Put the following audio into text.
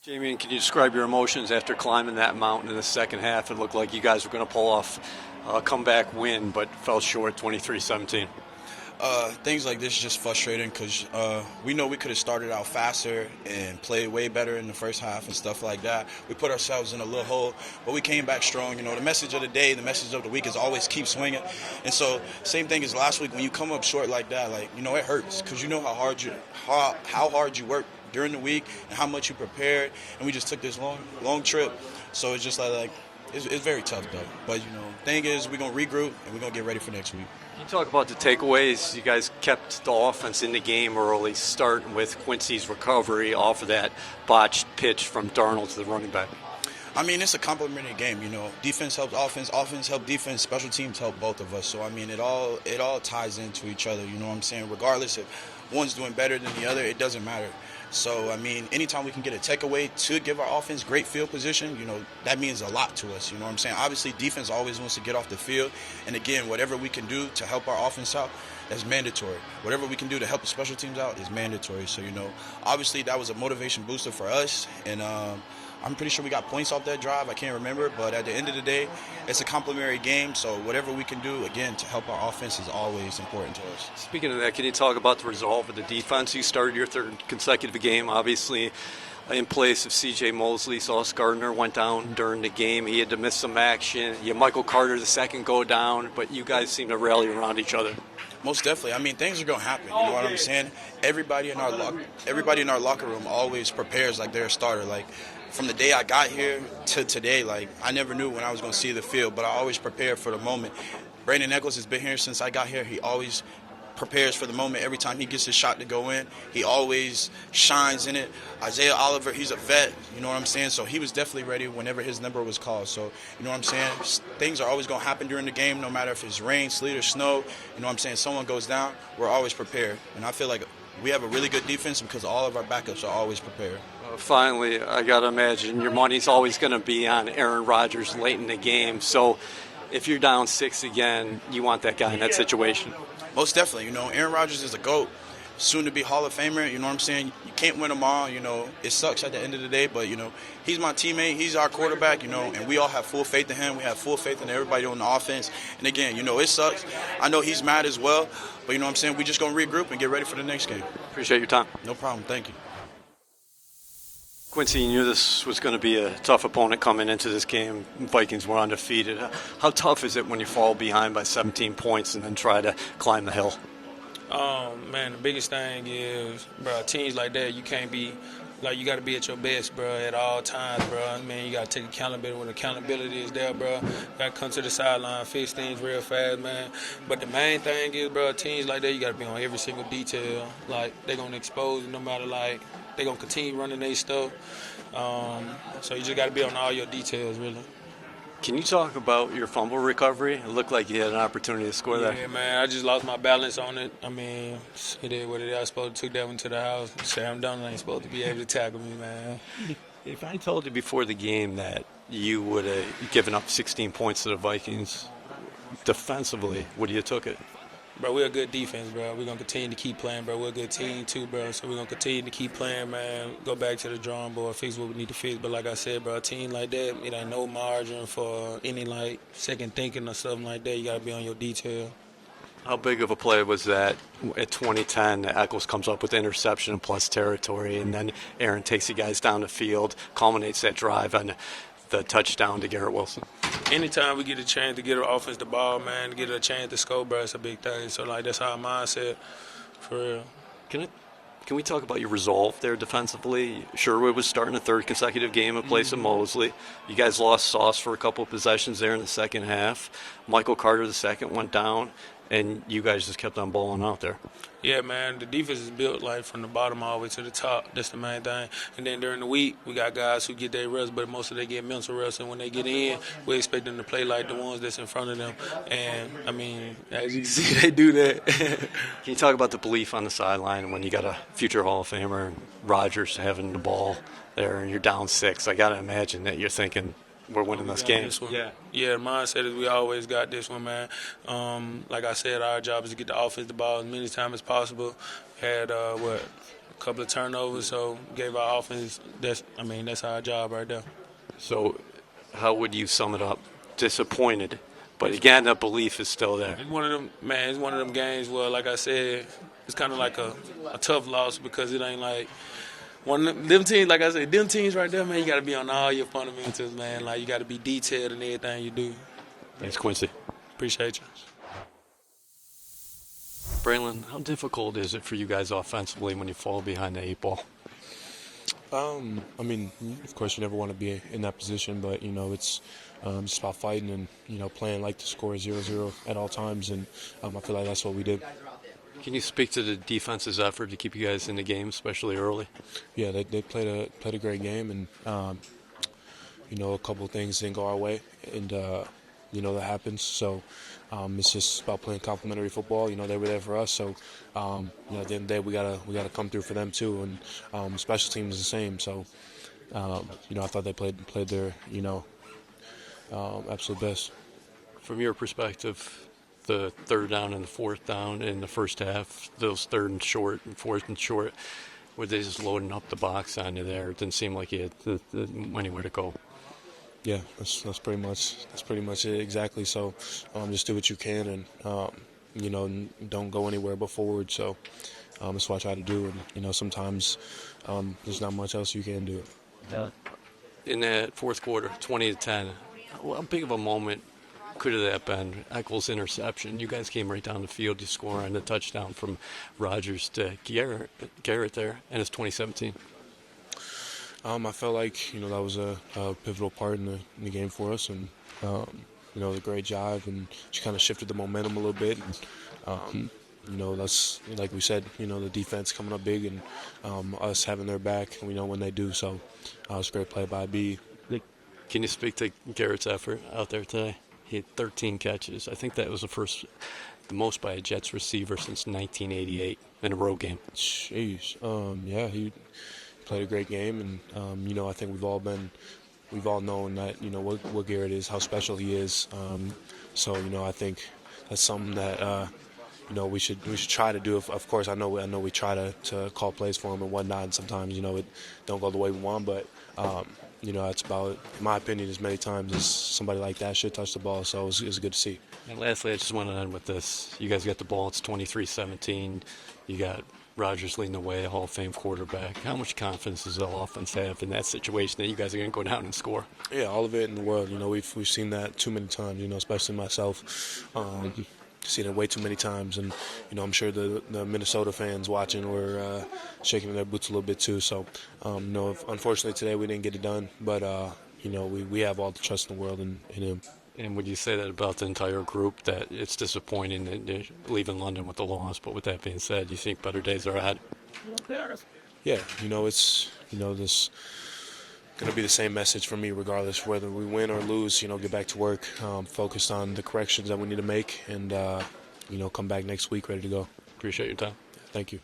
Jamie, can you describe your emotions after climbing that mountain in the second half? It looked like you guys were going to pull off a comeback win, but fell short 23-17. Things like this is just frustrating because we know we could have started out faster and played way better in the first half and stuff like that. We put ourselves in a little hole, but we came back strong. You know, the message of the day, the message of the week is always keep swinging. And so, same thing as last week, when you come up short like that, like, you know, it hurts because you know how hard you work during the week and how much you prepared. And we just took this long trip, so it's just like it's very tough though. But you know, thing is, we're gonna regroup and we're gonna get ready for next week. You talk about the takeaways. You guys kept the offense in the game early, starting with Quincy's recovery off of that botched pitch from Darnold to the running back. I mean, it's a complementary game, you know. Defense helps offense, offense helps defense, special teams help both of us. So, I mean, it all ties into each other, you know what I'm saying? Regardless if one's doing better than the other, it doesn't matter. So, I mean, anytime we can get a takeaway to give our offense great field position, you know, that means a lot to us, you know what I'm saying? Obviously, defense always wants to get off the field. And, again, whatever we can do to help our offense out, that's mandatory. Whatever we can do to help the special teams out is mandatory. So, you know, obviously that was a motivation booster for us. And I'm pretty sure we got points off that drive. I can't remember. But at the end of the day, it's a complimentary game. So whatever we can do, again, to help our offense is always important to us. Speaking of that, can you talk about the resolve of the defense? You started your third consecutive game, obviously, in place of C.J. Mosley. Sauce Gardner went down during the game. He had to miss some action. You had Michael Carter the second go down. But you guys seem to rally around each other. Most definitely. I mean, things are going to happen. You know what I'm saying? Everybody in our locker room always prepares like they're a starter. Like, from the day I got here to today, like, I never knew when I was going to see the field, but I always prepared for the moment. Brandon Eccles has been here since I got here. He always prepares for the moment. Every time he gets his shot to go in, he always shines in it. Isaiah Oliver, he's a vet, you know what I'm saying? So he was definitely ready whenever his number was called. So, you know what I'm saying? Things are always going to happen during the game, no matter if it's rain, sleet, or snow. You know what I'm saying? Someone goes down, we're always prepared. And I feel like we have a really good defense because all of our backups are always prepared. Finally, I got to imagine your money's always going to be on Aaron Rodgers late in the game. So if you're down 6 again, you want that guy in that situation. Most definitely. You know, Aaron Rodgers is a GOAT, soon to be Hall of Famer. You know what I'm saying? You can't win them all. You know, it sucks at the end of the day, but, you know, he's my teammate. He's our quarterback, you know, and we all have full faith in him. We have full faith in everybody on the offense. And, again, you know, it sucks. I know he's mad as well, but, you know what I'm saying? We just going to regroup and get ready for the next game. Appreciate your time. No problem. Thank you. Quincy, you knew this was going to be a tough opponent coming into this game. Vikings were undefeated. How tough is it when you fall behind by 17 points and then try to climb the hill? Man, the biggest thing is, bro, teams like that, you can't be, like, you got to be at your best, bro, at all times, bro. Man, you got to take accountability when accountability is there, bro. You got to come to the sideline, fix things real fast, man. But the main thing is, bro, teams like that, you got to be on every single detail. Like, they're going to expose you no matter, like, they're going to continue running their stuff. So you just got to be on all your details, really. Can you talk about your fumble recovery? It looked like you had an opportunity to score there. Yeah, man, I just lost my balance on it. I mean, it is what it is. I was supposed to take that one to the house. Sam Donald ain't supposed to be able to tackle me, man. If I told you before the game that you would have given up 16 points to the Vikings defensively, would you have took it? Bro, we're a good defense, bro. We're going to continue to keep playing, bro. We're a good team, too, bro. So we're going to continue to keep playing, man. Go back to the drawing board, fix what we need to fix. But like I said, bro, a team like that, it ain't no margin for any, like, second thinking or something like that. You got to be on your detail. How big of a play was that at 2010? Eccles comes up with interception plus territory, and then Aaron takes you guys down the field, culminates that drive on the touchdown to Garrett Wilson. Anytime we get a chance to get our offense the ball, man, to get a chance to score, bro, it's a big thing. So, like, that's our mindset, for real. Can we talk about your resolve there defensively? Sherwood was starting a third consecutive game in place of Mosley. You guys lost Sauce for a couple of possessions there in the second half. Michael Carter the second went down, and you guys just kept on balling out there. Yeah, man, the defense is built, like, from the bottom all the way to the top. That's the main thing. And then during the week, we got guys who get their rest, but most of them get mental rest. And when they get in, we expect them to play like the ones that's in front of them. And, I mean, as you can see, they do that. Can you talk about the belief on the sideline when you got a future Hall of Famer and Rodgers having the ball there and you're down 6? I got to imagine that you're thinking, we're winning this game. Yeah, mindset is we always got this one, man. Like I said, our job is to get the offense the ball as many times as possible. Had, a couple of turnovers, so gave our offense. That's our job right there. So, how would you sum it up? Disappointed, but again, the belief is still there. It's one of them, man. It's one of them games where, like I said, it's kind of like a tough loss because it ain't like one of them teams. Like I said, them teams right there, man. You got to be on all your fundamentals, man. Like you got to be detailed in everything you do. Thanks, Quincy. Appreciate you. Braylon, how difficult is it for you guys offensively when you fall behind the 8 ball? I mean, of course, you never want to be in that position, but it's just about fighting and playing like to score 0-0 at all times, and I feel like that's what we did. Can you speak to the defense's effort to keep you guys in the game, especially early? Yeah, they played a great game, and a couple of things didn't go our way, and that happens. So it's just about playing complementary football. They were there for us, so at the end of the day, we gotta come through for them too, and special teams is the same. So I thought they played their absolute best. From your perspective, the third down and the fourth down in the first half, those third and short and fourth and short, were they just loading up the box on you there? It didn't seem like you had anywhere to go. Yeah, that's pretty much it exactly. So just do what you can, and don't go anywhere but forward. So that's what I try to do, and sometimes there's not much else you can do. In that fourth quarter, 20-10, how big of a moment could have that been? Eccles' interception. You guys came right down the field to score on the touchdown from Rodgers to Garrett there, and it's 2017. I felt like that was a pivotal part in the game for us, and the great drive, and just kind of shifted the momentum a little bit. And, that's like we said, the defense coming up big, and us having their back. We know when they do, so it was a great play by B. Can you speak to Garrett's effort out there today? He had 13 catches. I think that was the most by a Jets receiver since 1988 in a road game. Jeez, yeah, he played a great game, and I think we've all known that what Garrett is, how special he is. So I think that's something that we should try to do. Of course, I know we try to call plays for him and whatnot, and sometimes it don't go the way we want, but. It's about, in my opinion, as many times as somebody like that should touch the ball, so it was good to see. And lastly, I just want to end with this. You guys got the ball, it's 23-17. You got Rodgers leading the way, a Hall of Fame quarterback. How much confidence does the offense have in that situation that you guys are going to go down and score? Yeah, all of it in the world. We've seen that too many times, especially myself. Seen it way too many times, and I'm sure the Minnesota fans watching were shaking their boots a little bit too. So, unfortunately today we didn't get it done, but we have all the trust in the world in him. And would you say that about the entire group, that it's disappointing that they're leaving London with the loss? But with that being said, you think better days are ahead? Yeah, it's this going to be the same message for me regardless whether we win or lose. Get back to work, focused on the corrections that we need to make, and come back next week ready to go. Appreciate your time. Thank you.